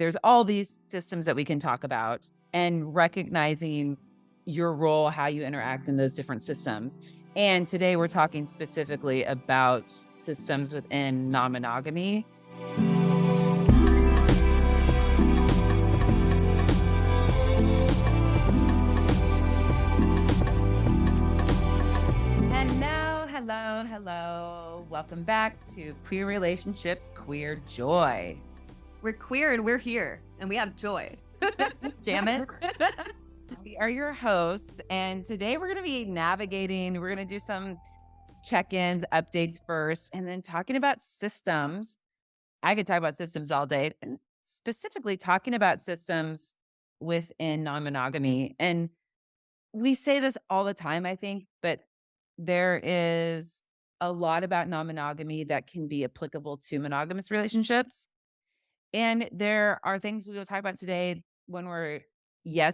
There's all these systems that we can talk about and recognizing your role, how you interact in those different systems. And today we're talking specifically about systems within non-monogamy. Hello. Welcome back to Queer Relationships, Queer Joy. We're queer and we're here and we have joy. Damn it. We are your hosts, and today we're going to be navigating, we're going to do some check-ins, updates first, and then talking about systems. I could talk about systems all day, and specifically talking about systems within non-monogamy. And we say this all the time, I think, but there is a lot about non-monogamy that can be applicable to monogamous relationships. And there are things we will talk about today when we're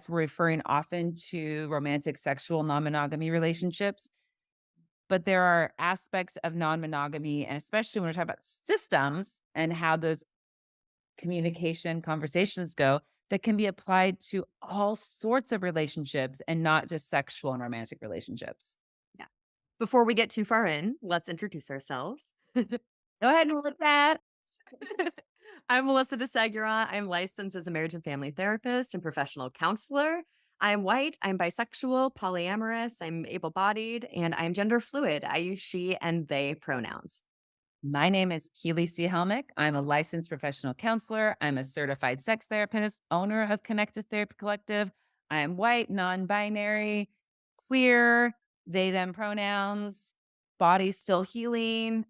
referring often to romantic, sexual, non-monogamy relationships. But there are aspects of non-monogamy, and especially when we're talking about systems and how those communication conversations go, that can be applied to all sorts of relationships and not just sexual and romantic relationships. Yeah. Before we get too far in, let's introduce ourselves. Go ahead and look that. I'm Melissa DeSaguera. I'm licensed as a marriage and family therapist and professional counselor. I'm white, I'm bisexual, polyamorous, I'm able bodied, and I'm gender fluid. I use she and they pronouns. My name is Keely C. Helmick. I'm a licensed professional counselor. I'm a certified sex therapist, owner of Connective Therapy Collective. I am white, non-binary, queer, they, them pronouns, body still healing.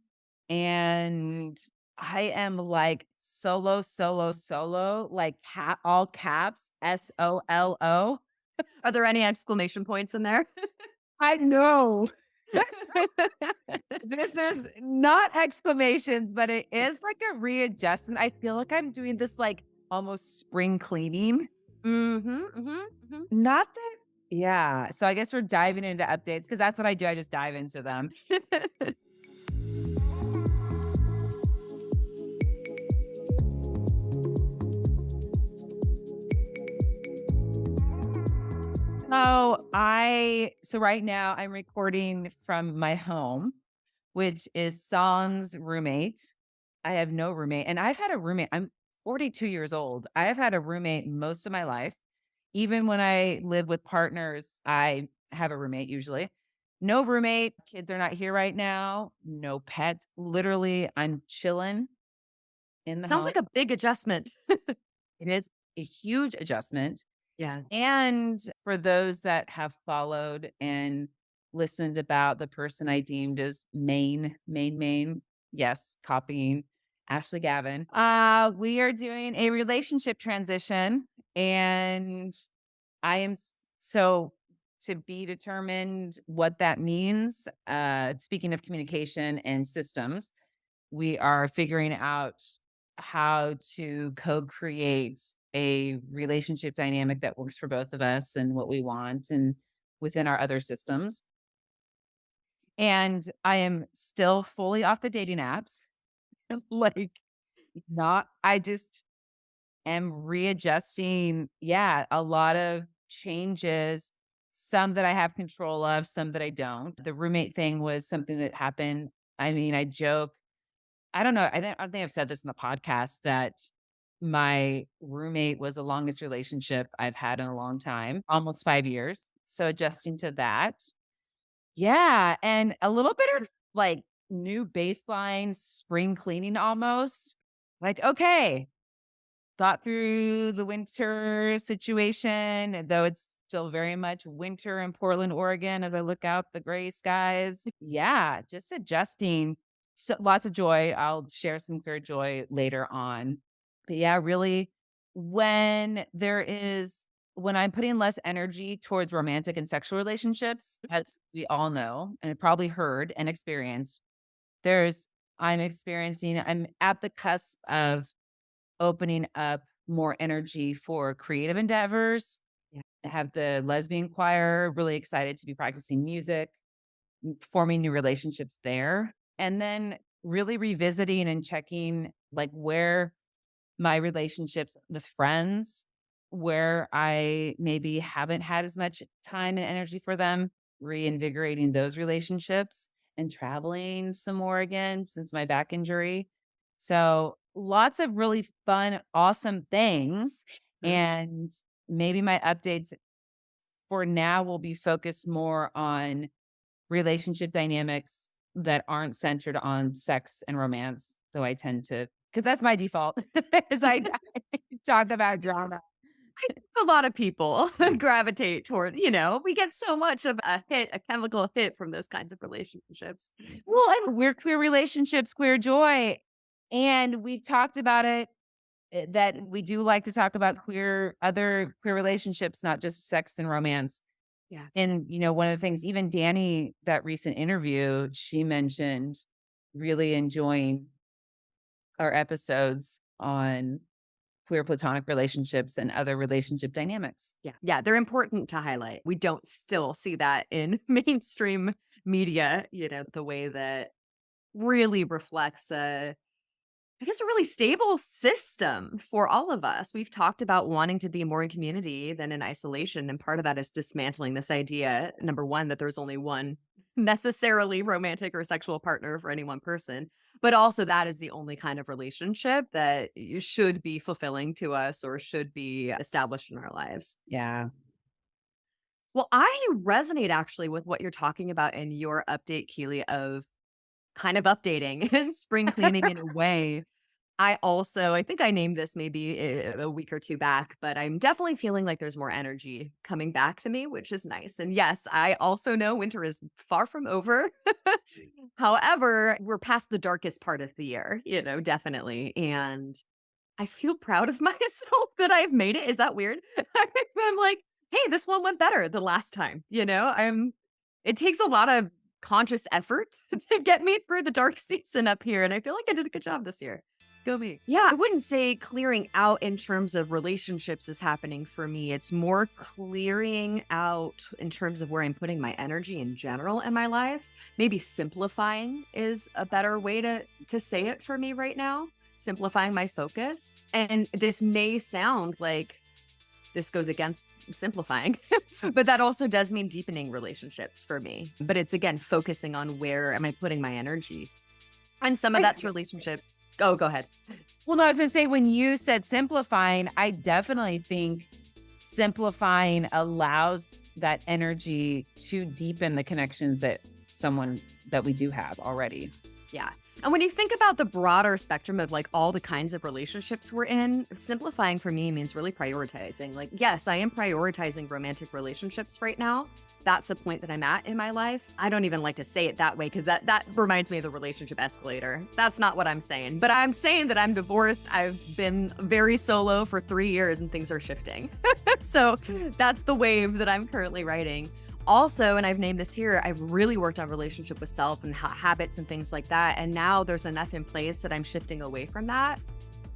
And I am like solo, like all caps, SOLO. Are there any exclamation points in there? I know. This is not exclamations, but it is like a readjustment. I feel like I'm doing this like almost spring cleaning. Not that, yeah. So I guess we're diving into updates because that's what I do. I just dive into them. So right now I'm recording from my home, which is San's roommate. I have no roommate, and I've had a roommate. I'm 42 years old. I have had a roommate most of my life. Even when I live with partners, I have a roommate usually. No roommate. Kids are not here right now. No pets. Literally, I'm chilling in the Sounds home. like a big adjustment. It is a huge adjustment. Yeah. And for those that have followed and listened about the person I deemed as main, yes, copying Ashley Gavin, we are doing a relationship transition. And I am so to be determined what that means. Speaking of communication and systems, we are figuring out how to co-create a relationship dynamic that works for both of us and what we want and within our other systems. And I am still fully off the dating apps. Like not I just am readjusting, a lot of changes, some that I have control of, some that I don't. The roommate thing was something that happened. I mean, I joke. I don't know. I don't think I've said this in the podcast that my roommate was the longest relationship I've had in a long time, almost 5 years. So adjusting to that. Yeah, and a little bit of like new baseline spring cleaning almost. Like, okay, thought through the winter situation, though it's still very much winter in Portland, Oregon, as I look out the gray skies. Yeah, just adjusting. So lots of joy. I'll share some queer joy later on. But yeah, really, when I'm putting less energy towards romantic and sexual relationships, as we all know, and probably heard and experienced, there's I'm at the cusp of opening up more energy for creative endeavors. Yeah. I have the lesbian choir, really excited to be practicing music, forming new relationships there. And then really revisiting and checking like my relationships with friends where I maybe haven't had as much time and energy for them, reinvigorating those relationships and traveling some more again since my back injury. So, lots of really fun, awesome things. Mhm. And maybe my updates for now will be focused more on relationship dynamics that aren't centered on sex and romance, though I tend to, because that's my default, is I talk about drama. A lot of people gravitate toward, we get so much of a chemical hit from those kinds of relationships. Well, and we're queer relationships, queer joy, and we've talked about it, that we do like to talk about other queer relationships, not just sex and romance. Yeah. And, one of the things, even Danny, that recent interview, she mentioned really enjoying our episodes on queer platonic relationships and other relationship dynamics. Yeah. Yeah. They're important to highlight. We don't still see that in mainstream media, the way that really reflects I guess, a really stable system for all of us. We've talked about wanting to be more in community than in isolation. And part of that is dismantling this idea, number one, that there's only one necessarily romantic or sexual partner for any one person, but also that is the only kind of relationship that you should be fulfilling to us or should be established in our lives. Yeah. Well, I resonate actually with what you're talking about in your update, Keely, of kind of updating and spring cleaning in a way. I think I named this maybe a week or two back, but I'm definitely feeling like there's more energy coming back to me, which is nice. And yes, I also know winter is far from over. However, we're past the darkest part of the year, definitely. And I feel proud of myself that I've made it. Is that weird? I'm like, hey, this one went better the last time. It takes a lot of conscious effort to get me through the dark season up here. And I feel like I did a good job this year. Go me. Yeah, I wouldn't say clearing out in terms of relationships is happening for me. It's more clearing out in terms of where I'm putting my energy in general in my life. Maybe simplifying is a better way to say it for me right now. Simplifying my focus. And this may sound like this goes against simplifying, but that also does mean deepening relationships for me. But it's again focusing on where am I putting my energy. And some of that's relationship. Oh, go ahead. Well, no, I was going to say, when you said simplifying, I definitely think simplifying allows that energy to deepen the connections that we do have already. Yeah. And when you think about the broader spectrum of like all the kinds of relationships we're in, simplifying for me means really prioritizing. Like, yes, I am prioritizing romantic relationships right now. That's the point that I'm at in my life. I don't even like to say it that way because that reminds me of the relationship escalator. That's not what I'm saying. But I'm saying that I'm divorced. I've been very solo for 3 years and things are shifting. So that's the wave that I'm currently riding. Also, and I've named this here, I've really worked on relationship with self and habits and things like that. And now there's enough in place that I'm shifting away from that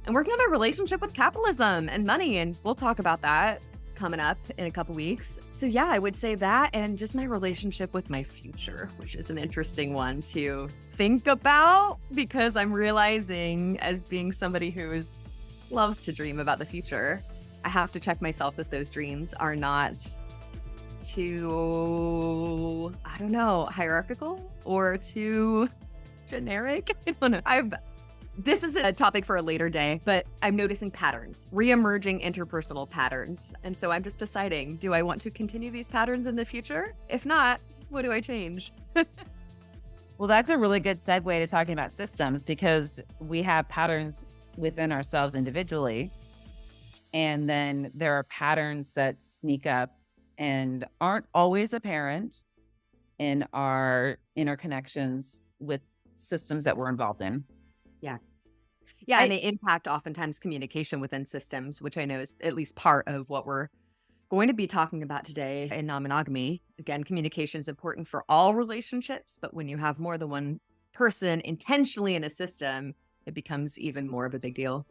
and working on my relationship with capitalism and money. And we'll talk about that coming up in a couple weeks. So yeah, I would say that and just my relationship with my future, which is an interesting one to think about because I'm realizing as being somebody loves to dream about the future, I have to check myself that those dreams are not too, I don't know, hierarchical or too generic. I don't know. This is a topic for a later day, but I'm noticing patterns, re-emerging interpersonal patterns. And so I'm just deciding, do I want to continue these patterns in the future? If not, what do I change? Well, that's a really good segue to talking about systems because we have patterns within ourselves individually. And then there are patterns that sneak up and aren't always apparent in our interconnections with systems that we're involved in. Yeah. Yeah. And they impact oftentimes communication within systems, which I know is at least part of what we're going to be talking about today in non-monogamy. Again, communication is important for all relationships, but when you have more than one person intentionally in a system, it becomes even more of a big deal.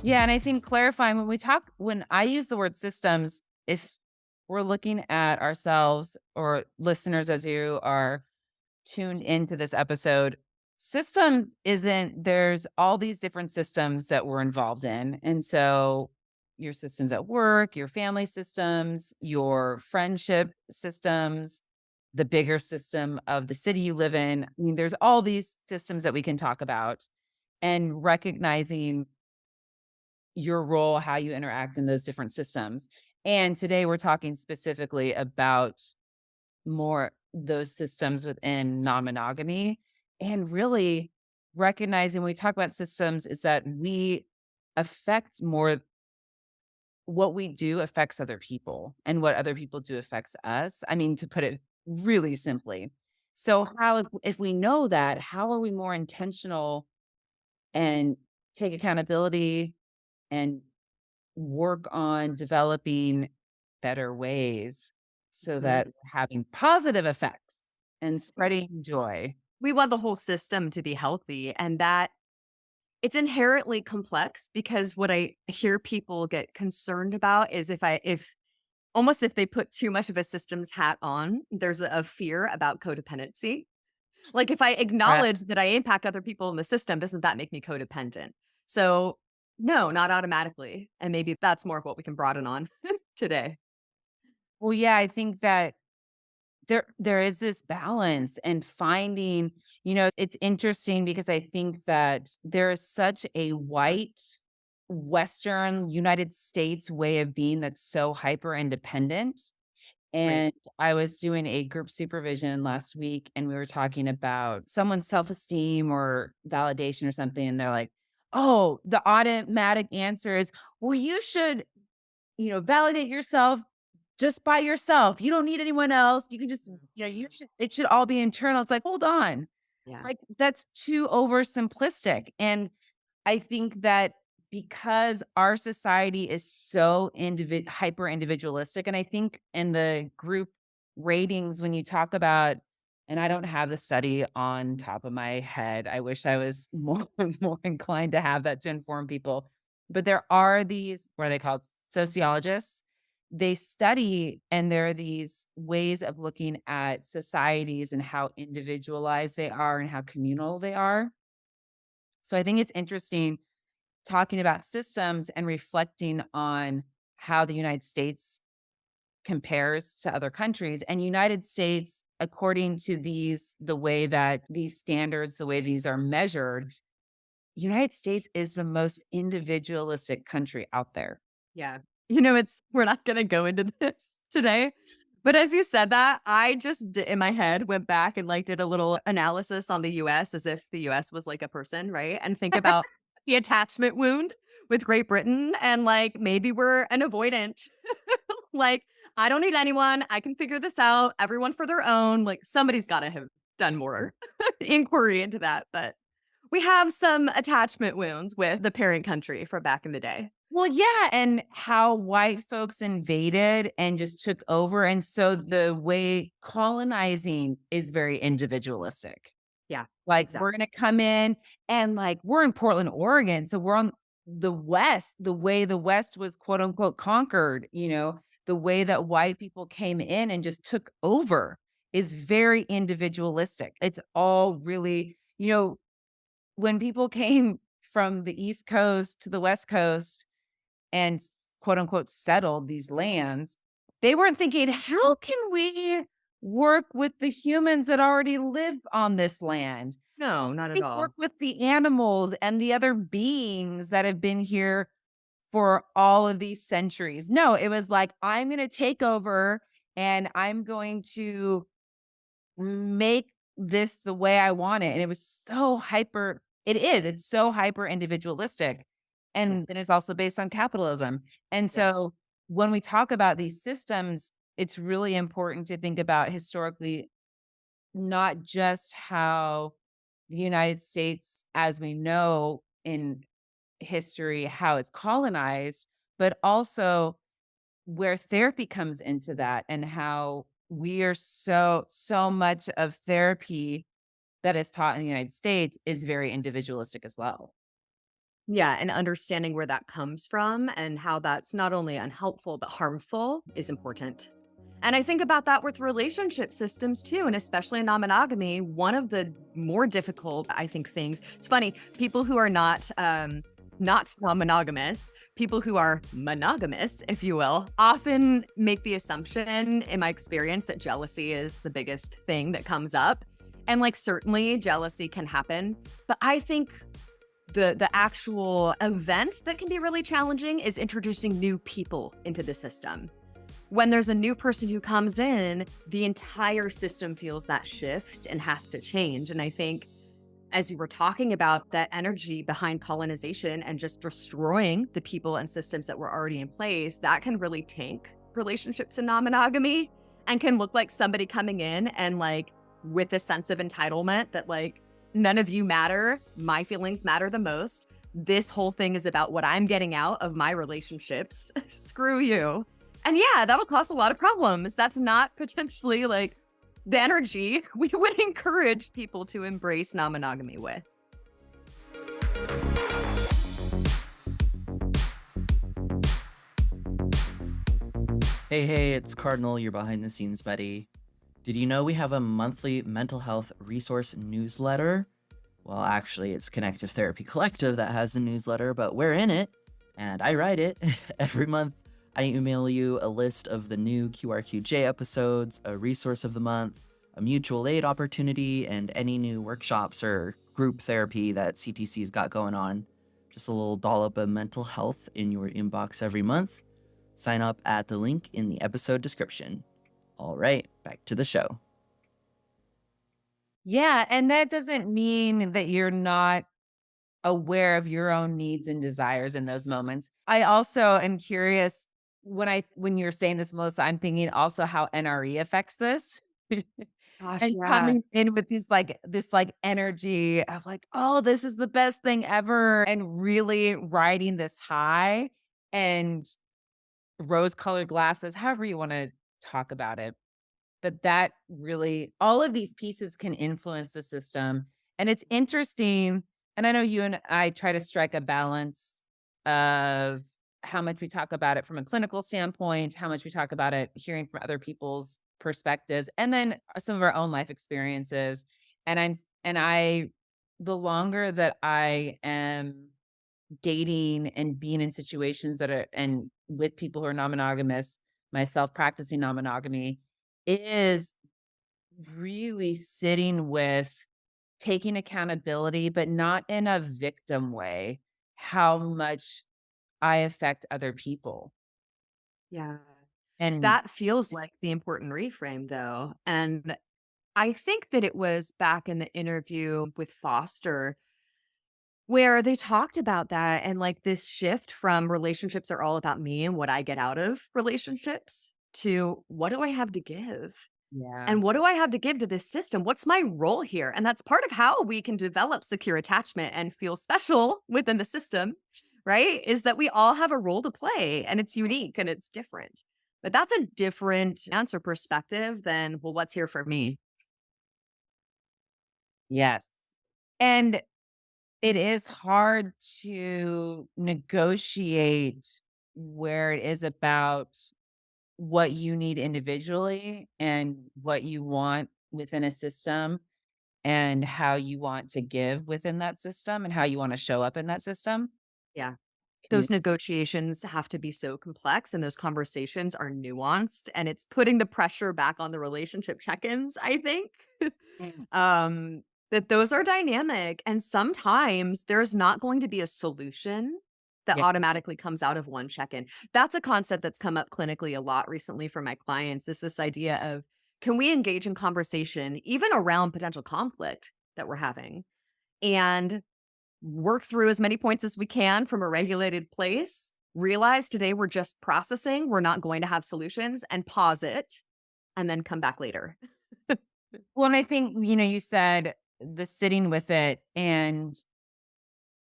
Yeah, and I think clarifying when I use the word systems, if we're looking at ourselves or listeners as you are tuned into this episode, systems isn't there's all these different systems that we're involved in. And so your systems at work, your family systems, your friendship systems, the bigger system of the city you live in. I mean, there's all these systems that we can talk about and recognizing your role, how you interact in those different systems. And today we're talking specifically about more those systems within non-monogamy and really recognizing when we talk about systems is that we affect more what we do affects other people and what other people do affects us. I mean, to put it really simply. So how if we know that, how are we more intentional and take accountability and work on developing better ways so Mhm. that we're having positive effects and spreading joy. We want the whole system to be healthy, and that it's inherently complex because what I hear people get concerned about is if almost if they put too much of a systems hat on, there's a fear about codependency. Like, if I Uh, acknowledge that I impact other people in the system, doesn't that make me codependent? So, no, not automatically, and maybe that's more of what we can broaden on today. well, yeah, I think that there is this balance and finding, it's interesting because I think that there is such a white Western United States way of being that's so hyper independent. Right. And I was doing a group supervision last week, and we were talking about someone's self-esteem or validation or something, and they're like, "Oh, the automatic answer is, well, you should, validate yourself just by yourself. You don't need anyone else. You can just, you should it should all be internal." It's like, "Hold on." Yeah. Like, that's too oversimplistic, and I think that because our society is so hyper individualistic, and I think in the group ratings, when you talk about, and I don't have the study on top of my head. I wish I was more more inclined to have that to inform people. But there are these, what are they called? Sociologists. They study, and there are these ways of looking at societies and how individualized they are and how communal they are. So I think it's interesting talking about systems and reflecting on how the United States compares to other countries. And United States, according to the way that these standards, the way these are measured, United States is the most individualistic country out there. Yeah. It's we're not gonna go into this today, but as you said that, I just in my head went back and, like, did a little analysis on the US as if the US was like a person, right? And think about the attachment wound with Great Britain and, like, maybe we're an avoidant. Like, "I don't need anyone, I can figure this out, everyone for their own," like, somebody's gotta have done more inquiry into that, but we have some attachment wounds with the parent country from back in the day. Well, yeah, and how white folks invaded and just took over. And so the way colonizing is very individualistic. Yeah, Like, we're exactly. gonna come in and, like, we're in Portland, Oregon, so we're on the West, the way the West was, quote, unquote, "conquered," the way that white people came in and just took over is very individualistic. It's all really when people came from the East Coast to the West Coast and quote unquote settled these lands, they weren't thinking, how can we work with the humans that already live on this land? No, not at We work all. with the animals and the other beings that have been here for all of these centuries. No, it was like, I'm going to take over and I'm going to make this the way I want it. And it was so hyper, it's so hyper individualistic. Yeah, And then it's also based on capitalism. And yeah, so when we talk about these systems, it's really important to think about historically, not just how the United States, as we know in history, how it's colonized, but also where therapy comes into that and how we are so much of therapy that is taught in the United States is very individualistic as well. yeah, and understanding where that comes from and how that's not only unhelpful but harmful is important. And I think about that with relationship systems too, and especially in non-monogamy, one of the more difficult, I think, things. It's funny, people who are not non-monogamous, people who are monogamous, if you will, often make the assumption, in my experience, that jealousy is the biggest thing that comes up. And like certainly jealousy can happen, but I think the actual event that can be really challenging is introducing new people into the system. When there's a new person who comes in, the entire system feels that shift and has to change. And I think, as you were talking about that energy behind colonization and just destroying the people and systems that were already in place, that can really tank relationships in non monogamy and can look like somebody coming in and like with a sense of entitlement that like none of you matter, my feelings matter the most. This whole thing is about what I'm getting out of my relationships. Screw you. And yeah, that'll cause a lot of problems. That's not potentially like the energy we would encourage people to embrace non monogamy with. Hey, it's Cardinal, your behind the scenes buddy. Did you know we have a monthly mental health resource newsletter? Well, actually, it's Connective Therapy Collective that has the newsletter, but we're in it, and I write it. Every month, I email you a list of the new QRQJ episodes, a resource of the month, a mutual aid opportunity, and any new workshops or group therapy that CTC's got going on. Just a little dollop of mental health in your inbox every month. Sign up at the link in the episode description. All right, back to the show. Yeah, and that doesn't mean that you're not aware of your own needs and desires in those moments. I also am curious when you're saying this, Melissa, I'm thinking also how NRE affects this. Gosh, And yeah. coming in with this like energy of like, "Oh, this is the best thing ever," and really riding this high and rose-colored glasses, however you wanna talk about it. But that really all of these pieces can influence the system, and it's interesting, and I know you and I try to strike a balance of how much we talk about it from a clinical standpoint, how much we talk about it hearing from other people's perspectives, and then some of our own life experiences, and I the longer that I am dating and being in situations that are and with people who are non-monogamous, myself practicing non-monogamy, is really sitting with taking accountability, but not in a victim way, how much I affect other people. Yeah. And That feels like the important reframe, though. And I think that it was back in the interview with Foster where they talked about that and like this shift from relationships are all about me and what I get out of relationships to what do I have to give? yeah. And what do I have to give to this system? What's my role here? And that's part of how we can develop secure attachment and feel special within the system, right? Is that we all have a role to play and it's unique and it's different. But that's a different answer perspective than, well, what's here for me? Yes. And it is hard to negotiate where it is about what you need individually and what you want within a system and how you want to give within that system and how you wanna show up in that system. Yeah. Can Those negotiations have to be so complex and those conversations are nuanced and it's putting the pressure back on the relationship check-ins, I think. Mm. That those are dynamic and sometimes there's not going to be a solution that Yeah, automatically comes out of one check-in. That's a concept that's come up clinically a lot recently for my clients. Is this idea of can we engage in conversation even around potential conflict that we're having? And work through as many points as we can from a regulated place, realize today we're just processing, we're not going to have solutions, and pause it, and then come back later. well, and I think, you said the sitting with it, and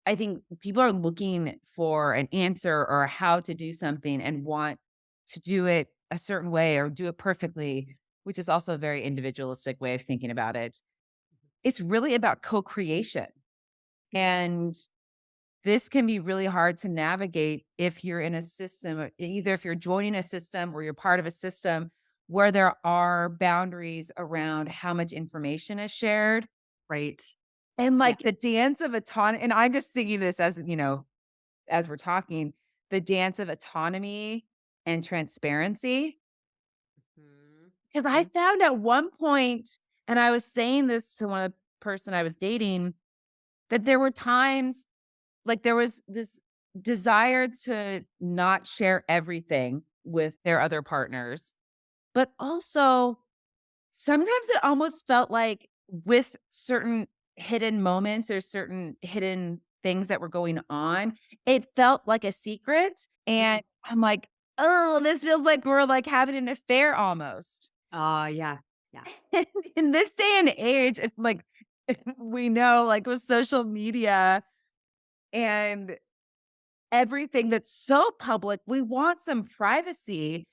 I think people are looking for an answer or how to do something and want to do it a certain way or do it perfectly, which is also a very individualistic way of thinking about it. It's really about co-creation, and this can be really hard to navigate if you're in a system, either if you're joining a system or you're part of a system where there are boundaries around how much information is shared. Right. And Yeah. like the dance of autonomy, and I'm just thinking this as, as we're talking, the dance of autonomy and transparency. Mhm. Because I Mhm. found at one point, and I was saying this to one of the person I was dating, that there were times like there was this desire to not share everything with their other partners, but also sometimes it almost felt like with certain hidden moments or certain hidden things that were going on, it felt like a secret. And Mhm. I'm like, oh, this feels like we're like having an affair almost. Yeah. Yeah. And in this day and age, it's like we know, like with social media and everything that's so public, we want some privacy.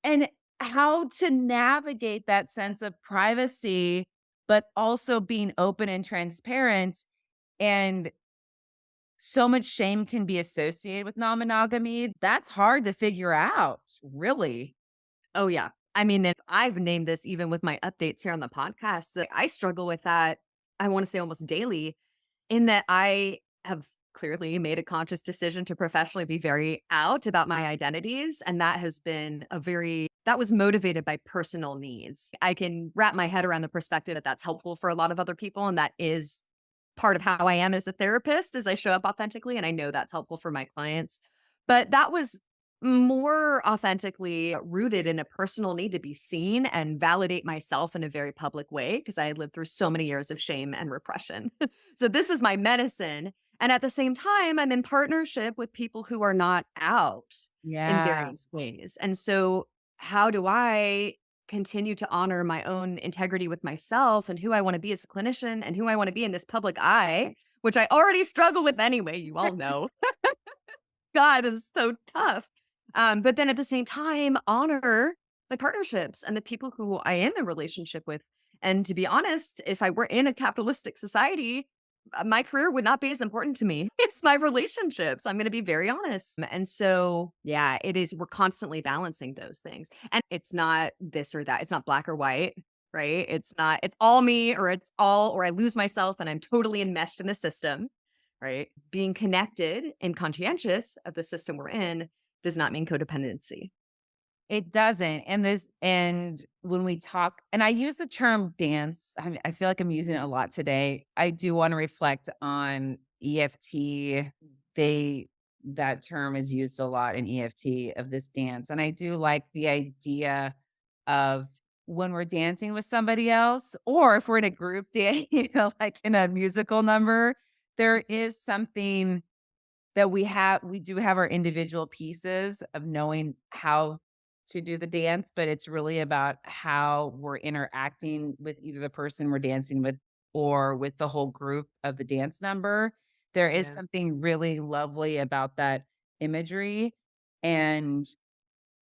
And how to navigate that sense of privacy, but also being open and transparent. And so much shame can be associated with non monogamy. That's hard to figure out, really. Oh, yeah. I mean, if I've named this even with my updates here on the podcast, that I struggle with that, I want to say almost daily, in that I have clearly made a conscious decision to professionally be very out about my identities. And that has been that was motivated by personal needs. I can wrap my head around the perspective that that's helpful for a lot of other people. And that is part of how I am as a therapist, as I show up authentically. And I know that's helpful for my clients. But that was more authentically rooted in a personal need to be seen and validate myself in a very public way because I had lived through so many years of shame and repression. So this is my medicine. And at the same time, I'm in partnership with people who are not out in Yeah. various ways. And so, how do I continue to honor my own integrity with myself and who I want to be as a clinician and who I want to be in this public eye, which I already struggle with anyway, you all know. God, it's so tough. But then at the same time, honor my partnerships and the people who I am in relationship with. And to be honest, if I were in a capitalistic society, my career would not be as important to me. It's my relationships. I'm going to be very honest. And so, yeah, it is. We're constantly balancing those things. And it's not this or that. It's not black or white, right? It's not, it's all me or it's all, or I lose myself and I'm totally enmeshed in the system, right? Being connected and conscientious of the system we're in does not mean codependency. It doesn't. And when we talk, and I use the term dance, I feel like I'm using it a lot today. I do want to reflect on EFT. They that term is used a lot in EFT of this dance. And I do like the idea of when we're dancing with somebody else, or if we're in a group dance, like in a musical number, there is something that we do have our individual pieces of knowing how to do the dance, but it's really about how we're interacting with either the person we're dancing with or with the whole group of the dance number. There is Yeah. something really lovely about that imagery and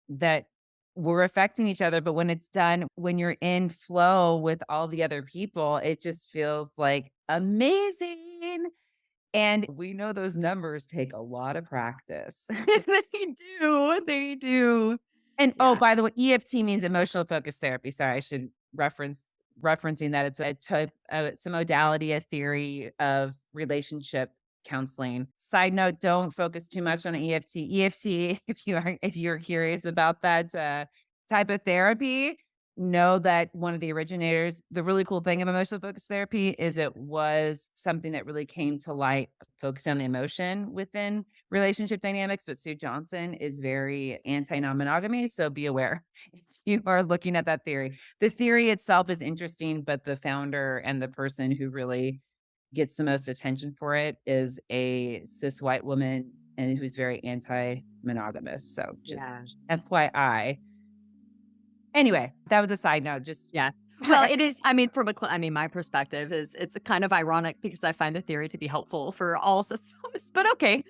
that we're affecting each other, but when it's done, when you're in flow with all the other people, it just feels like amazing. And we know those numbers take a lot of practice. They do. And, oh, Yeah. by the way, EFT means emotional focused therapy. Sorry, I should referencing that it's a type it's a modality, a theory of relationship counseling. Side note, don't focus too much on EFT. EFT, if you're curious about that type of therapy, know that one of the originators, the really cool thing of emotional focused therapy is it was something that really came to light, focused on the emotion within relationship dynamics. But Sue Johnson is very anti non monogamy. So be aware if you are looking at that theory. The theory itself is interesting, but the founder and the person who really gets the most attention for it is a cis white woman and who's very anti monogamous. So just Yeah. FYI. Anyway, that was a side note. Just Yeah. Well, it is. I mean, my perspective is it's kind of ironic because I find the theory to be helpful for all systems, but okay.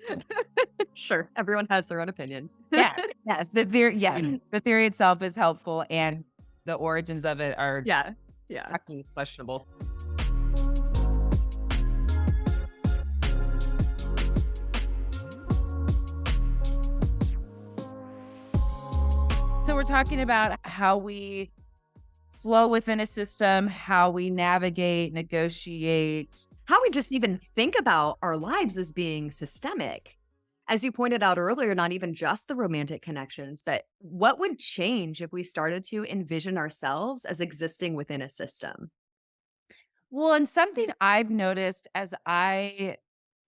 Sure. Everyone has their own opinions. yeah, yes, the theory itself is helpful, and the origins of it are Yeah. Yeah. sucky. Questionable. So we're talking about how we flow within a system, how we navigate, negotiate. How we just even think about our lives as being systemic. As you pointed out earlier, not even just the romantic connections, but what would change if we started to envision ourselves as existing within a system? Well, and something I've noticed as I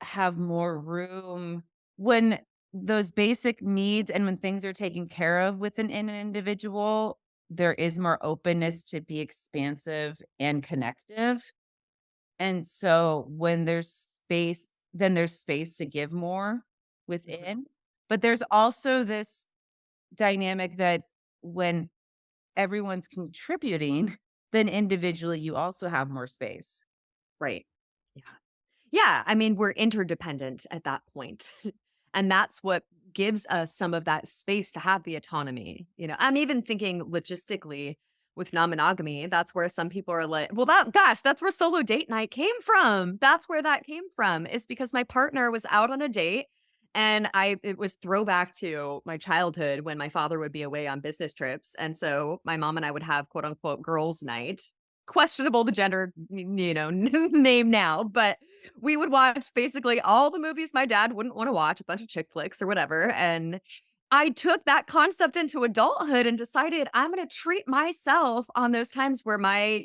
have more room when those basic needs and when things are taken care of within an individual, there is more openness to be expansive and connective. And so when there's space, then there's space to give more Mhm. within. But there's also this dynamic that when everyone's contributing, then individually you also have more space. Right. Yeah. Yeah, I mean, we're interdependent at that point. And that's what gives us some of that space to have the autonomy. I'm even thinking logistically with non-monogamy, that's where some people are like, well, that's where solo date night came from. That's where that came from. Is because my partner was out on a date and it was throwback to my childhood when my father would be away on business trips. And so my mom and I would have quote unquote girls' night. Questionable the gender, name now, but we would watch basically all the movies my dad wouldn't wanna watch, a bunch of chick flicks or whatever, and I took that concept into adulthood and decided I'm gonna treat myself on those times where my,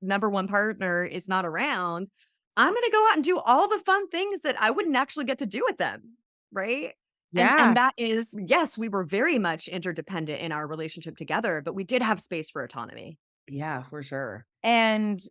number 1 partner is not around. I'm gonna go out and do all the fun things that I wouldn't actually get to do with them, right? And Yeah. that is yes, we were very much interdependent in our relationship together, but we did have space for autonomy. Yeah, for sure. And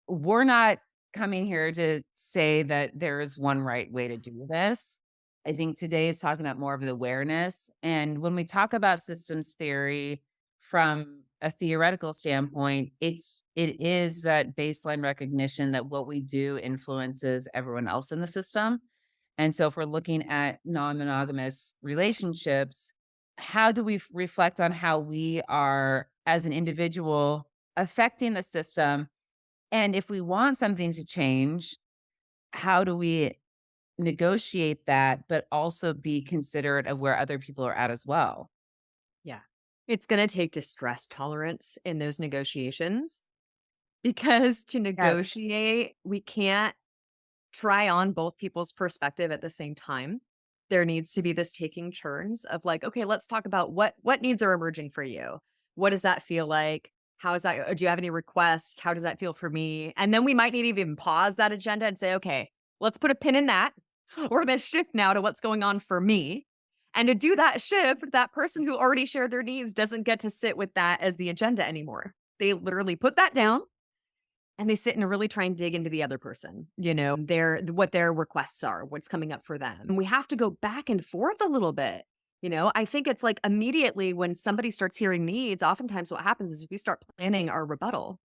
we're not coming here to say that there is one right way to do this. I think today is talking about more of the awareness. And when we talk about systems theory from a theoretical standpoint, it is that baseline recognition that what we do influences everyone else in the system. And so if we're looking at non-monogamous relationships, how do we reflect on how we are as an individual affecting the system? And if we want something to change, how do we negotiate that, but also be considerate of where other people are at as well? Yeah. It's gonna take distress tolerance in those negotiations because to Yeah. negotiate, we can't try on both people's perspective at the same time. There needs to be this taking turns of like, okay, let's talk about what needs are emerging for you. What does that feel like? How is that? Do you have any requests? How does that feel for me? And then we might need to even pause that agenda and say, okay, let's put a pin in that. We're going to shift now to what's going on for me. And to do that shift, that person who already shared their needs doesn't get to sit with that as the agenda anymore. They literally put that down and they sit and really try and dig into the other person, what their requests are, what's coming up for them. And we have to go back and forth a little bit. I think it's like immediately when somebody starts hearing needs, oftentimes what happens is we start planning our rebuttal.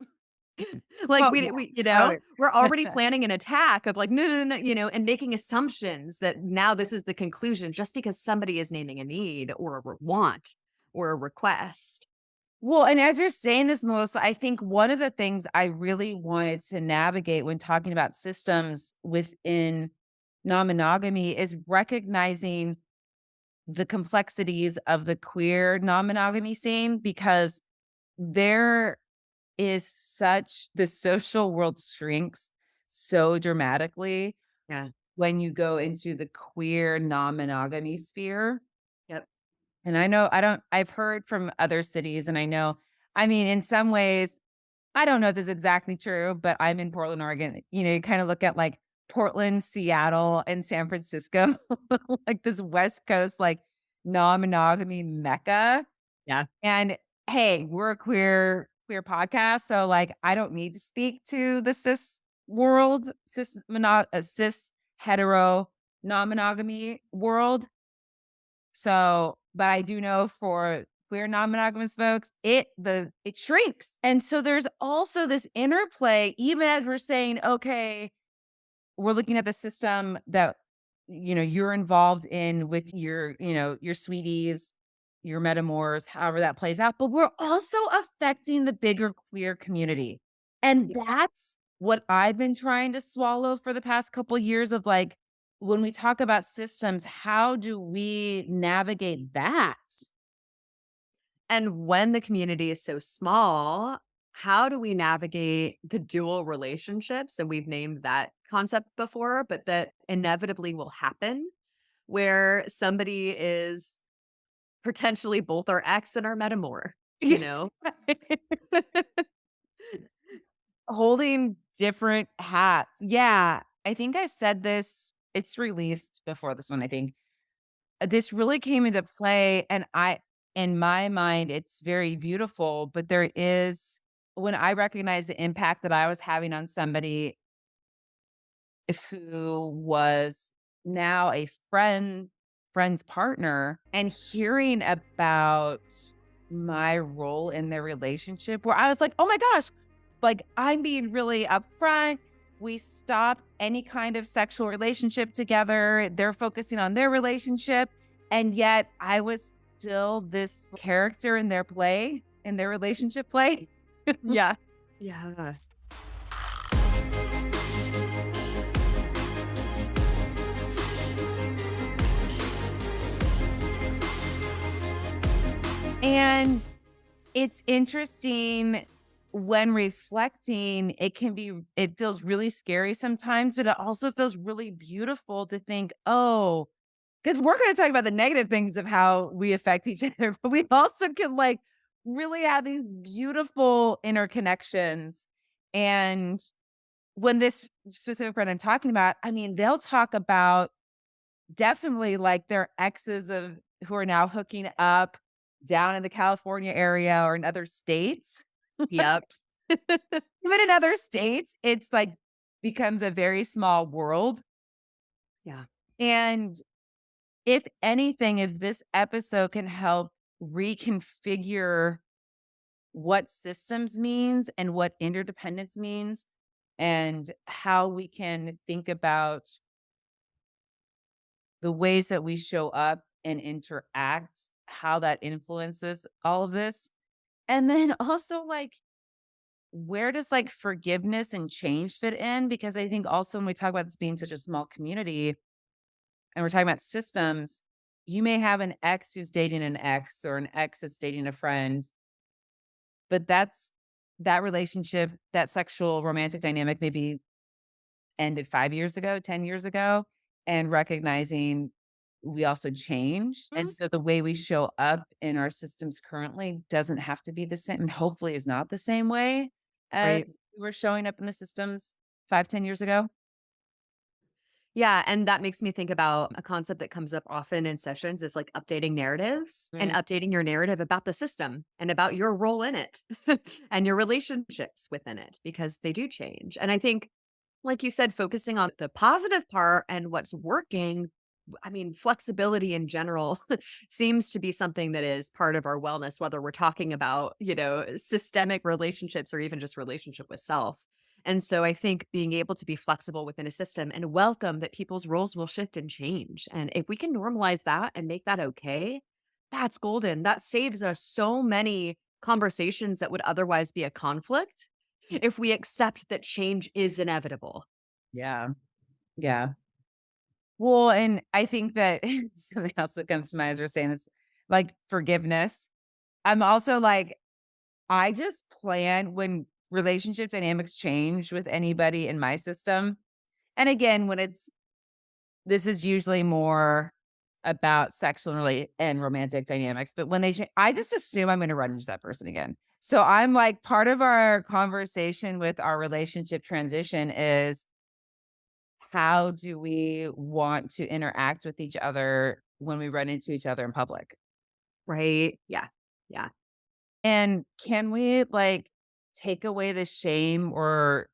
Like Oh, yeah. Oh, we're already planning an attack of like, no, no, no, and making assumptions that now this is the conclusion just because somebody is naming a need or a want or a request. well, and as you're saying this, Melissa, I think one of the things I really wanted to navigate when talking about systems within non monogamy is recognizing the complexities of the queer non monogamy scene because there is such the social world shrinks so dramatically Yeah. when you go into the queer non-monogamy sphere. Yep. And I've heard from other cities and I mean, in some ways, I don't know if this is exactly true, but I'm in Portland, Oregon. You kind of look at like Portland, Seattle, and San Francisco, like this West Coast, like non-monogamy mecca. Yeah. And hey, we're a queer podcast, so, like, I don't need to speak to the cis world, cis hetero non-monogamy world. So, but I do know for queer non-monogamous folks, it shrinks. And so there's also this interplay, even as we're saying, okay, we're looking at the system that, you're involved in with your sweeties, your metamors, however that plays out, but we're also affecting the bigger queer community. And that's what I've been trying to swallow for the past couple years of like, when we talk about systems, how do we navigate that? And when the community is so small, how do we navigate the dual relationships? And we've named that concept before, but that inevitably will happen where somebody is potentially both our ex and our metamor, you know? Holding different hats. Yeah. I think I said this, it's released before this one, I think. This really came into play, and in my mind, it's very beautiful, but there is when I recognize the impact that I was having on somebody who was now a friend's partner, and hearing about my role in their relationship where I was like, "Oh my gosh, like, I'm being really upfront. We stopped any kind of sexual relationship together. They're focusing on their relationship, and yet I was still this character in their play, in their relationship play." Yeah. Yeah. And it's interesting when reflecting, it feels really scary sometimes, but it also feels really beautiful to think, oh, because we're going to talk about the negative things of how we affect each other, but we also can like really have these beautiful interconnections. And when this specific friend I'm talking about, I mean, they'll talk about definitely like their exes of who are now hooking up down in the California area or in other states. Yep. Even in other states, it's like becomes a very small world. Yeah. And if anything, if this episode can help reconfigure what systems means and what interdependence means and how we can think about the ways that we show up and interact, how that influences all of this. And then also like where does like forgiveness and change fit in? Because I think also when we talk about this being such a small community and we're talking about systems, you may have an ex who's dating an ex or an ex that's dating a friend, but that relationship, that sexual romantic dynamic maybe ended 5 years ago, 10 years ago, and recognizing we also change. And Mhm. so the way we show up in our systems currently doesn't have to be the same and hopefully is not the same way Right. as we were showing up in the systems 5, 10 years ago. Yeah, and that makes me think about a concept that comes up often in sessions is like updating narratives and Mm. updating your narrative about the system and about your role in it and your relationships within it because they do change. And I think, like you said, focusing on the positive part and what's working, I mean, flexibility in general seems to be something that is part of our wellness, whether we're talking about, systemic relationships or even just relationship with self. And so I think being able to be flexible within a system and welcome that people's roles will shift and change. And if we can normalize that and make that okay, that's golden. That saves us so many conversations that would otherwise be a conflict if we accept that change is inevitable. Yeah. Yeah. Well, and I think that something else that comes to mind as we're saying it's like forgiveness. I'm also like, I just plan when relationship dynamics change with anybody in my system. And again, this is usually more about sexual and romantic dynamics, but when they change, I just assume I'm going to run into that person again. So I'm like, part of our conversation with our relationship transition is how do we want to interact with each other when we run into each other in public? Right. Yeah. Yeah. And can we like take away the shame or,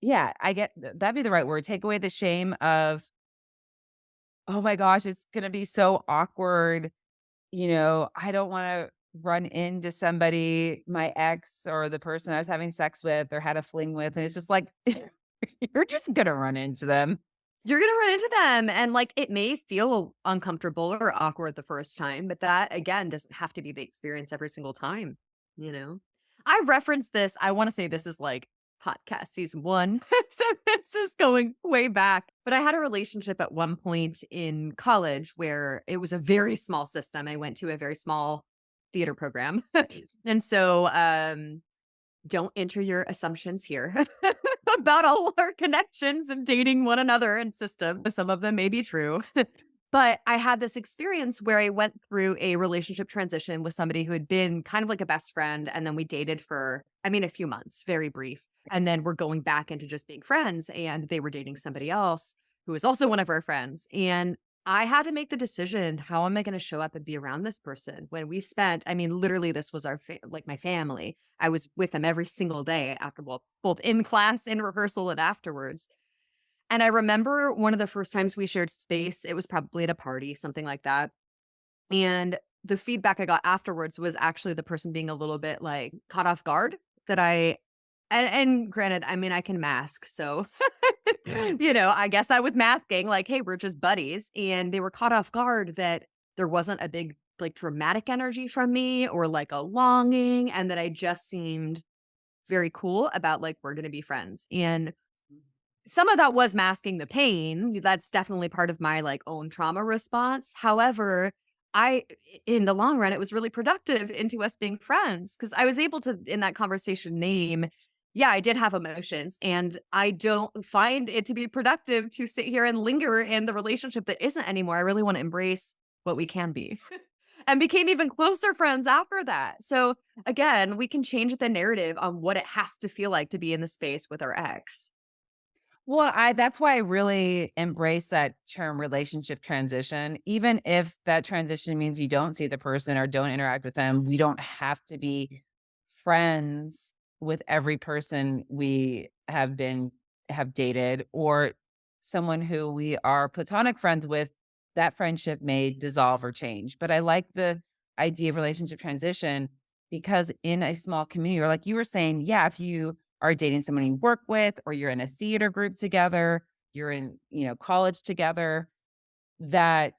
yeah, that'd be the right word. Take away the shame of, oh my gosh, it's going to be so awkward. I don't want to run into somebody, my ex or the person I was having sex with or had a fling with. And it's just like, you're just going to run into them. You're gonna run into them, and, like, it may feel uncomfortable or awkward the first time, but that, again, doesn't have to be the experience every single time, you know? I referenced this I wanna say this is, like, podcast season 1, so this is going way back, but I had a relationship at one point in college where it was a very small system. I went to a very small theater program. And so, don't enter your assumptions here about all our connections and dating one another and system. Some of them may be true. But I had this experience where I went through a relationship transition with somebody who had been kind of like a best friend. And then we dated for, I mean, a few months, very brief. And then we're going back into just being friends. And they were dating somebody else who was also one of our friends. And I had to make the decision, how am I going to show up and be around this person when we spent, I mean, literally, this was our, like my family. I was with them every single day after, well, both in class, in rehearsal, and afterwards. And I remember one of the first times we shared space, it was probably at a party, something like that. And the feedback I got afterwards was actually the person being a little bit like caught off guard that and granted, I mean, I can mask. So, I guess I was masking like, hey, we're just buddies. And they were caught off guard that there wasn't a big, like, dramatic energy from me or like a longing. And that I just seemed very cool about like, we're going to be friends. And some of that was masking the pain. That's definitely part of my, like, own trauma response. However, in the long run, it was really productive into us being friends because I was able to, in that conversation, name, yeah, I did have emotions, and I don't find it to be productive to sit here and linger in the relationship that isn't anymore. I really want to embrace what we can be and became even closer friends after that. So, again, we can change the narrative on what it has to feel like to be in the space with our ex. Well, I that's why I really embrace that term relationship transition. Even if that transition means you don't see the person or don't interact with them, we don't have to be friends with every person we have dated or someone who we are platonic friends with. That friendship may dissolve or change. But I like the idea of relationship transition because in a small community, or like you were saying, yeah, if you are dating someone you work with, or you're in a theater group together, you're in, college together, that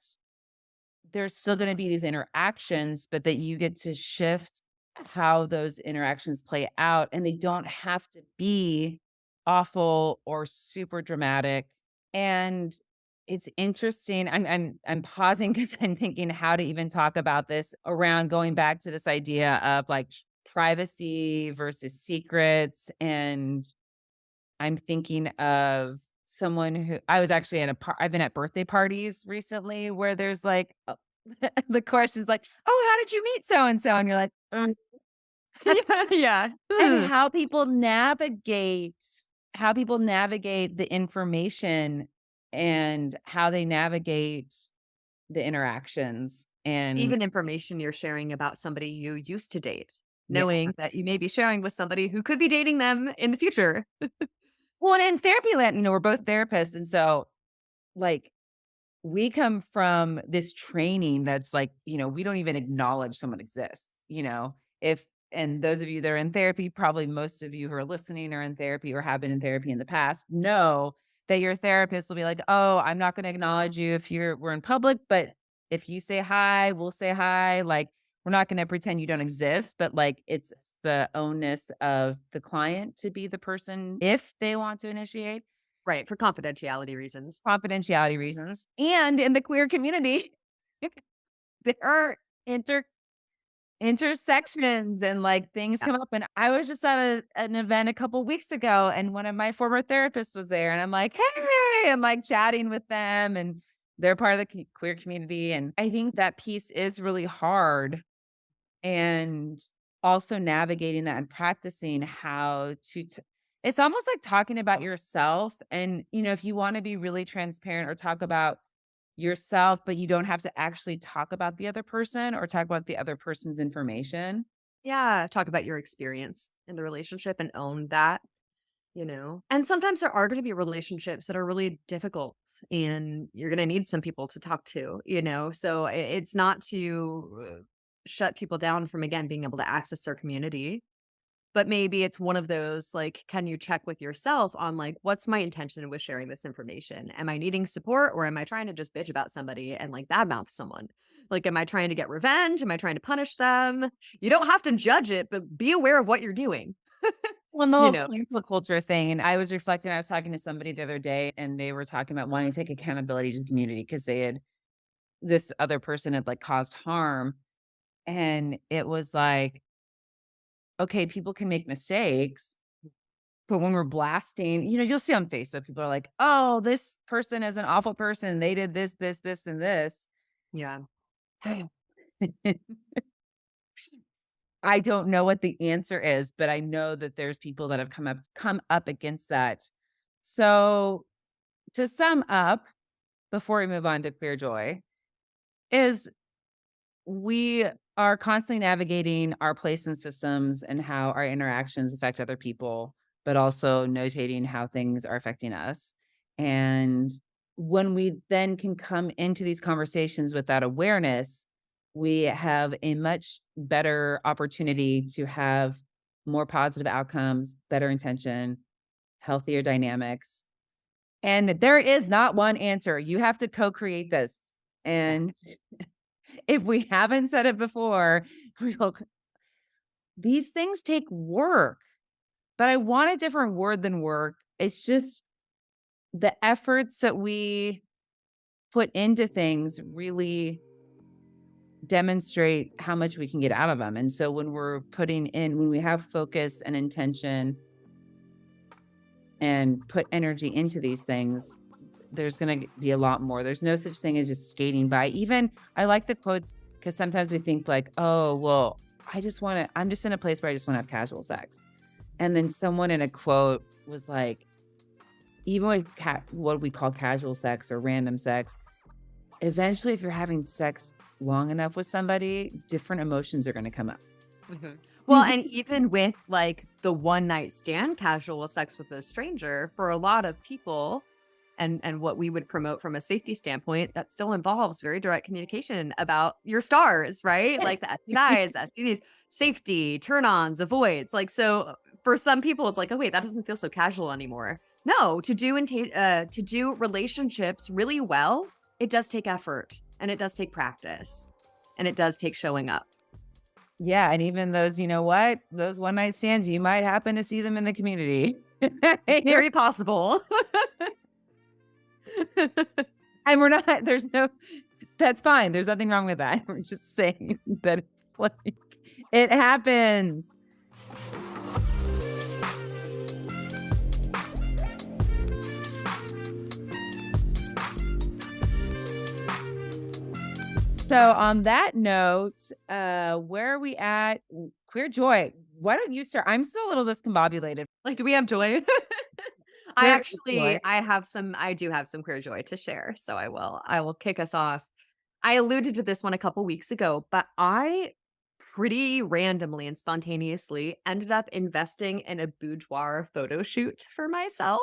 there's still going to be these interactions, but that you get to shift how those interactions play out. And they don't have to be awful or super dramatic. And it's interesting. I'm pausing because I'm thinking how to even talk about this around going back to this idea of like privacy versus secrets. And I'm thinking of someone who I was actually at I've been at birthday parties recently where there's like, the question's like, "Oh, how did you meet so and so?" And you're like, Yeah, yeah. and how people navigate the information and how they navigate the interactions. And Even information you're sharing about somebody you used to date, yeah. knowing that you may be sharing with somebody who could be dating them in the future. Well, and in therapy land, we're both therapists. And so like we come from this training that's like, we don't even acknowledge someone exists, if, and those of you that are in therapy, probably most of you who are listening are in therapy or have been in therapy in the past, know that your therapist will be like, oh, I'm not going to acknowledge you if we're in public, but if you say hi, we'll say hi. Like, we're not going to pretend you don't exist, but like it's the onus of the client to be the person if they want to initiate. Right, for confidentiality reasons. Confidentiality reasons. And in the queer community, there are intersections and like things Yeah. come up. And I was just at an event a couple weeks ago, and one of my former therapists was there, and I'm like, hey, I'm like chatting with them, and they're part of the queer community. And I think that piece is really hard. And also navigating that and practicing how to it's almost like talking about yourself. And, if you want to be really transparent or talk about yourself, but you don't have to actually talk about the other person or talk about the other person's information. Yeah, talk about your experience in the relationship and own that. And sometimes there are gonna be relationships that are really difficult, and you're gonna need some people to talk to. So it's not to shut people down from, again, being able to access their community. But maybe it's one of those, like, can you check with yourself on, like, what's my intention with sharing this information? Am I needing support, or am I trying to just bitch about somebody and, like, badmouth someone? Like, am I trying to get revenge? Am I trying to punish them? You don't have to judge it, but be aware of what you're doing, Well, the you whole know? cancel culture thing. And I was reflecting, I was talking to somebody the other day, and they were talking about wanting to take accountability to the community because this other person had like caused harm. And it was like, okay, people can make mistakes, but when we're blasting, you'll see on Facebook, people are like, "Oh, this person is an awful person. They did this, this, this, and this." Yeah. I don't know what the answer is, but I know that there's people that have come up against that. So, to sum up, before we move on to queer joy, is we are constantly navigating our place in systems and how our interactions affect other people, but also notating how things are affecting us. And when we then can come into these conversations with that awareness, we have a much better opportunity to have more positive outcomes, better intention, healthier dynamics. And there is not one answer. You have to co create this. Yeah. And if we haven't said it before, we'll these things take work, but I want a different word than work. It's just the efforts that we put into things really demonstrate how much we can get out of them. And so when we have focus and intention and put energy into these things, there's going to be a lot more. There's no such thing as just skating by. Even I like the quotes because sometimes we think like, oh, well, I'm just in a place where I just want to have casual sex. And then someone in a quote was like, even with what we call casual sex or random sex, eventually, if you're having sex long enough with somebody, different emotions are going to come up. Mhm. Well, and even with like the one night stand casual sex with a stranger, for a lot of people, and what we would promote from a safety standpoint, that still involves very direct communication about your stars, right? Like the STIs, STDs, safety, turn-ons, avoids. Like so, for some people, it's like, oh wait, that doesn't feel so casual anymore. No, to do relationships really well, it does take effort and it does take practice and it does take showing up. Yeah, and even those, you know what? Those one night stands, you might happen to see them in the community. Very possible. And we're not there's no that's fine. There's nothing wrong with that. We're just saying that it's like it happens. So on that note, where are we at? Queer joy. Why don't you start? I'm still a little discombobulated. Like, do we have joy? Queer joy. I do have some queer joy to share. So I will kick us off. I alluded to this one a couple weeks ago, but I pretty randomly and spontaneously ended up investing in a boudoir photo shoot for myself.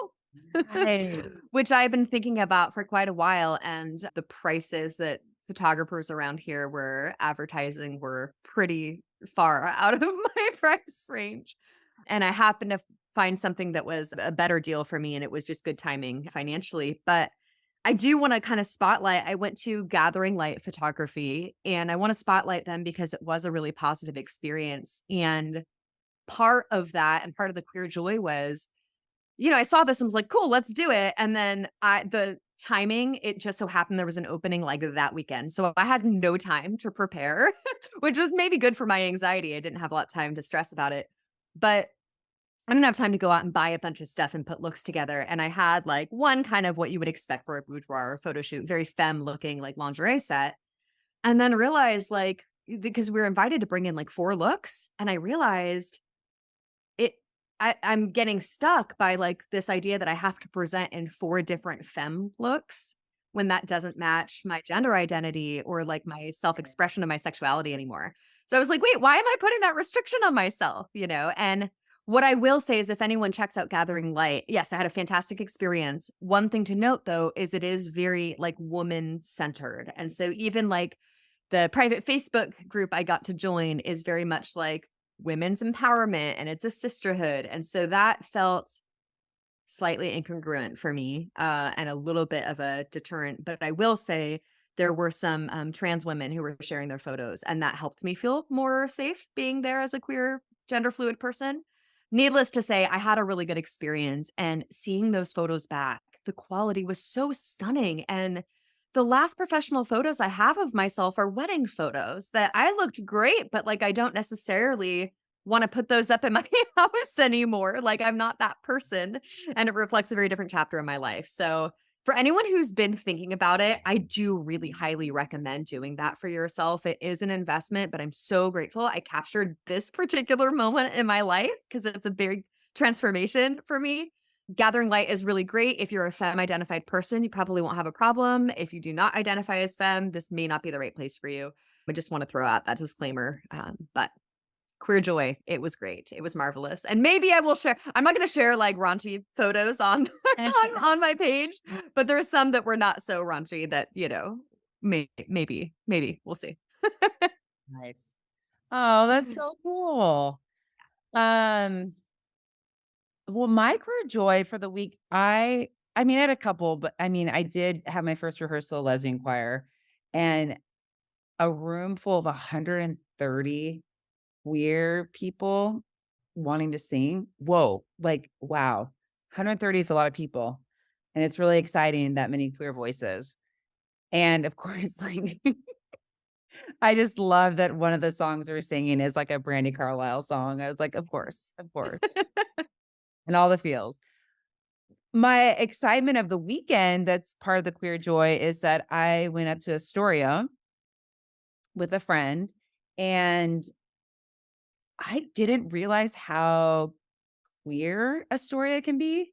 Nice. Which I've been thinking about for quite a while. And the prices that photographers around here were advertising were pretty far out of my price range. And I happened to find something that was a better deal for me. And it was just good timing financially. But I do want to kind of spotlight. I went to Gathering Light Photography and I want to spotlight them because it was a really positive experience. And part of that and part of the queer joy was I saw this and was like, "Cool, let's do it." And then the timing, it just so happened there was an opening like that weekend. So I had no time to prepare, which was maybe good for my anxiety. I didn't have a lot of time to stress about it. But I didn't have time to go out and buy a bunch of stuff and put looks together. And I had like one kind of what you would expect for a boudoir photo shoot, very femme looking like lingerie set. And then realized like because we were invited to bring in like 4 looks, and I realized it I'm getting stuck by, like, this idea that I have to present in 4 different femme looks when that doesn't match my gender identity or, like, my self-expression of my sexuality anymore. So I was like, "Wait, why am I putting that restriction on myself?" And what I will say is if anyone checks out Gathering Light, yes, I had a fantastic experience. One thing to note, though, is it is very, like, woman-centered, and so even, like, the private Facebook group I got to join is very much, like, women's empowerment and it's a sisterhood. And so that felt slightly incongruent for me and a little bit of a deterrent. But I will say there were some trans women who were sharing their photos, and that helped me feel more safe being there as a queer, gender fluid person. Needless to say, I had a really good experience, and seeing those photos back, the quality was so stunning. And the last professional photos I have of myself are wedding photos that I looked great, but like I don't necessarily want to put those up in my house anymore. Like I'm not that person. And it reflects a very different chapter in my life. So for anyone who's been thinking about it, I do really highly recommend doing that for yourself. It is an investment, but I'm so grateful I captured this particular moment in my life because it's a big transformation for me. Gathering light is really great. If you're a femme identified person, you probably won't have a problem. If you do not identify as femme, this may not be the right place for you. I just want to throw out that disclaimer. But Queer Joy, it was great. It was marvelous. And maybe I will share. I'm not going to share like raunchy photos on, on my page, but there are some that were not so raunchy that, maybe we'll see. Nice. Oh, that's so cool. Um, well, my career joy for the week, I mean, I had a couple, but I mean, I did have my first rehearsal lesbian choir and a room full of 130 queer people wanting to sing. Whoa, like, wow. 130 is a lot of people. And it's really exciting that many queer voices. And of course, like I just love that one of the songs we're singing is like a Brandy Carlisle song. I was like, of course, and all the feels. My excitement of the weekend that's part of the queer joy is that I went up to Astoria with a friend and I didn't realize how queer Astoria can be.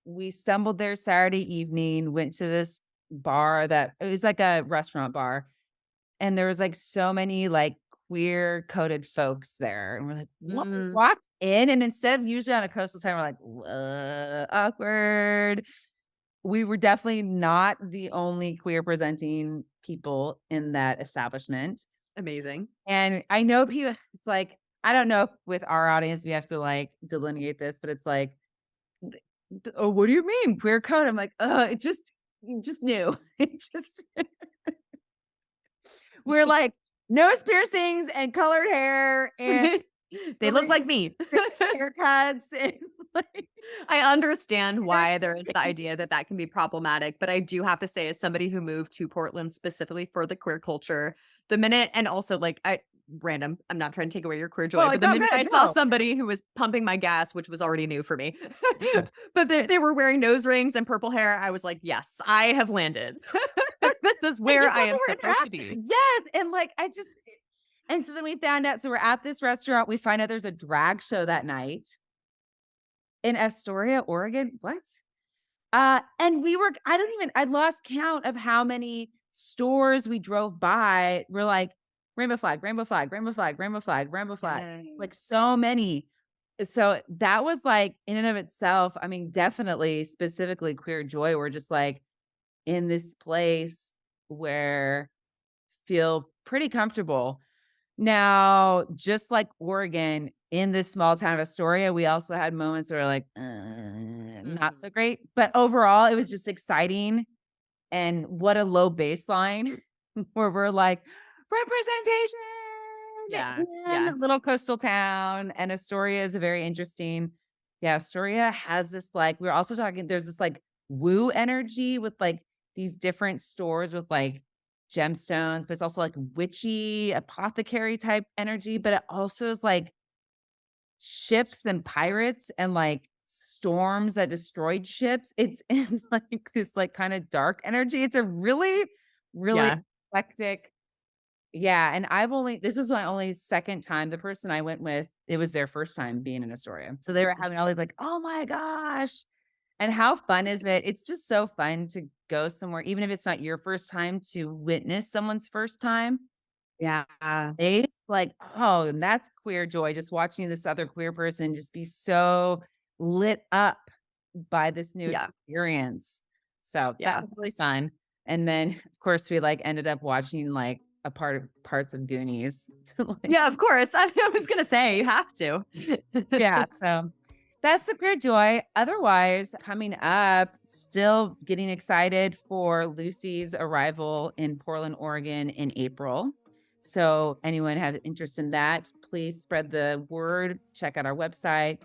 We stumbled there Saturday evening, went to this bar that it was like a restaurant bar, and there was like so many like queer coded folks there. And we're like, what? We Mm, walked in, and instead of usually on a coastal town, we're like, awkward. We were definitely not the only queer presenting people in that establishment. amazing. And I know people, it's like, I don't know if with our audience, we have to like delineate this, but it's like, oh, what do you mean queer code? I'm like, it just new. It just, we're like, nose piercings and colored hair and They look really like me. haircuts and like, I understand why there is the idea that that can be problematic, but I do have to say, as somebody who moved to Portland specifically for the queer culture, the minute and also like random, I'm not trying to take away your queer joy, well, but it's the all minute I good. saw No. somebody who was pumping my gas, which was already new for me, but they were wearing nose rings and purple hair, I was like, yes, I have landed. This is And where you I thought they am were supposed to attractive. be. Yes. And like, and so then we found out, so we're at this restaurant. We find out there's a drag show that night in Astoria, Oregon. What? And I lost count of how many stores we drove by. We're like, rainbow flag, rainbow flag, rainbow flag, rainbow flag, rainbow flag, Yay. like so many. So that was like in and of itself, I mean, definitely specifically queer joy. We're just like in this place where feel pretty comfortable. Now, just like Oregon, in this small town of Astoria, we also had moments that were like, not Mhm. so great. But overall, it was just exciting. And what a low baseline where we're like, Yeah, representation in yeah, a little coastal town. And Astoria is a very interesting. Yeah, Astoria has this like, we're also talking, there's this like woo energy with like these different stores with like gemstones, but it's also like witchy apothecary type energy. But it also is like ships and pirates and, like, storms that destroyed ships. It's in, like, this, like, kinda dark energy. It's a really, really yeah. eclectic. Yeah, and this is my only second time. The person I went with, it was their first time being in Astoria. So they were having all these like, "Oh my gosh." And how fun is it? It's just so fun to go somewhere, even if it's not your first time, to witness someone's first time. Yeah. It's like, oh, and that's queer joy, just watching this other queer person just be so lit up by this new Yeah. experience. So that Yeah. was really fun. And then, of course, we like ended up watching like a parts of Goonies. To, like, Yeah, of course. I was gonna say, you have to. yeah, so that's the queer joy. Otherwise, coming up, still getting excited for Lucy's arrival in Portland, Oregon in April. So, anyone have interest in that, please spread the word. Check out our website,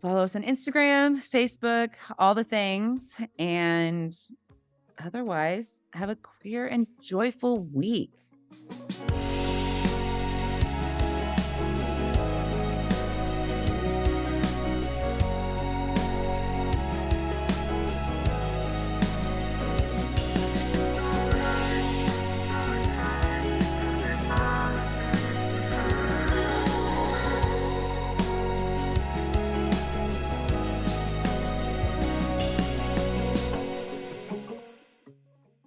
follow us on Instagram, Facebook, all the things. And Otherwise, have a queer and joyful week.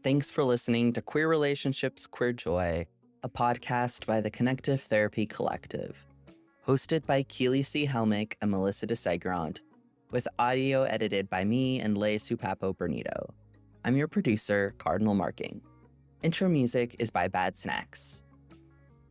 Thanks for listening to Queer Relationships, Queer Joy, a podcast by the Connective Therapy Collective, hosted by Keely C. Helmick and Melissa DeSegrand, with audio edited by me and Leigh Supapo Bernito. I'm your producer, Cardinal Marking. Intro music is by Bad Snacks.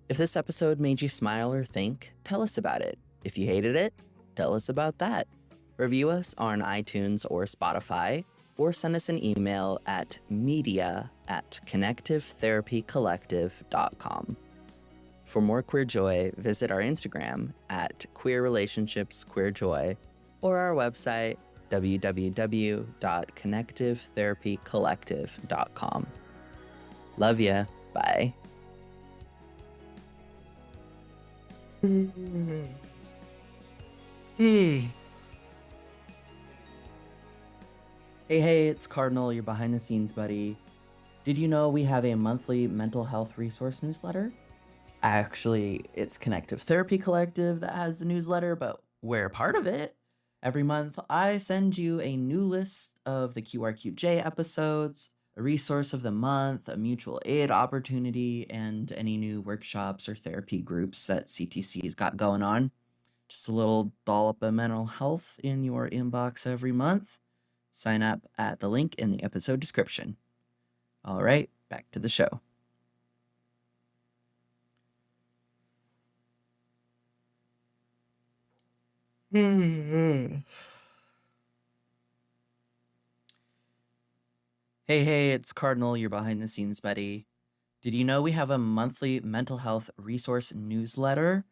If this episode made you smile or think, tell us about it. If you hated it, tell us about that. Review us on iTunes or Spotify, or send us an email at media@connectivetherapycollective.com. For more Queer Joy, visit our Instagram at Queer Relationships Queer Joy, or our website, www.connectivetherapycollective.com. Love ya. Bye. Hey. Hey, it's Cardinal, your behind the scenes buddy. Did you know we have a monthly mental health resource newsletter? Actually, it's Connective Therapy Collective that has the newsletter, but we're part of it. Every month, I send you a new list of the QRQJ episodes, a resource of the month, a mutual aid opportunity, and any new workshops or therapy groups that CTC's got going on. Just a little dollop of mental health in your inbox every month. Sign up at the link in the episode description. All right, back to the show. Hey, it's Cardinal, your behind the scenes buddy. Did you know we have a monthly mental health resource newsletter?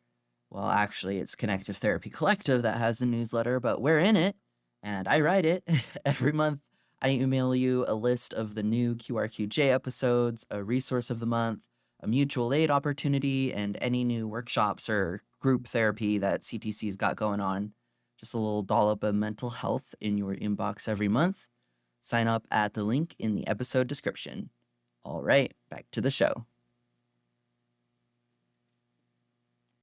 Well, actually, it's Connective Therapy Collective that has the newsletter, but we're in it, and I write it. Every month, I email you a list of the new QRQJ episodes, a resource of the month, a mutual aid opportunity, and any new workshops or group therapy that CTC's got going on. Just a little dollop of mental health in your inbox every month. Sign up at the link in the episode description. All right, back to the show.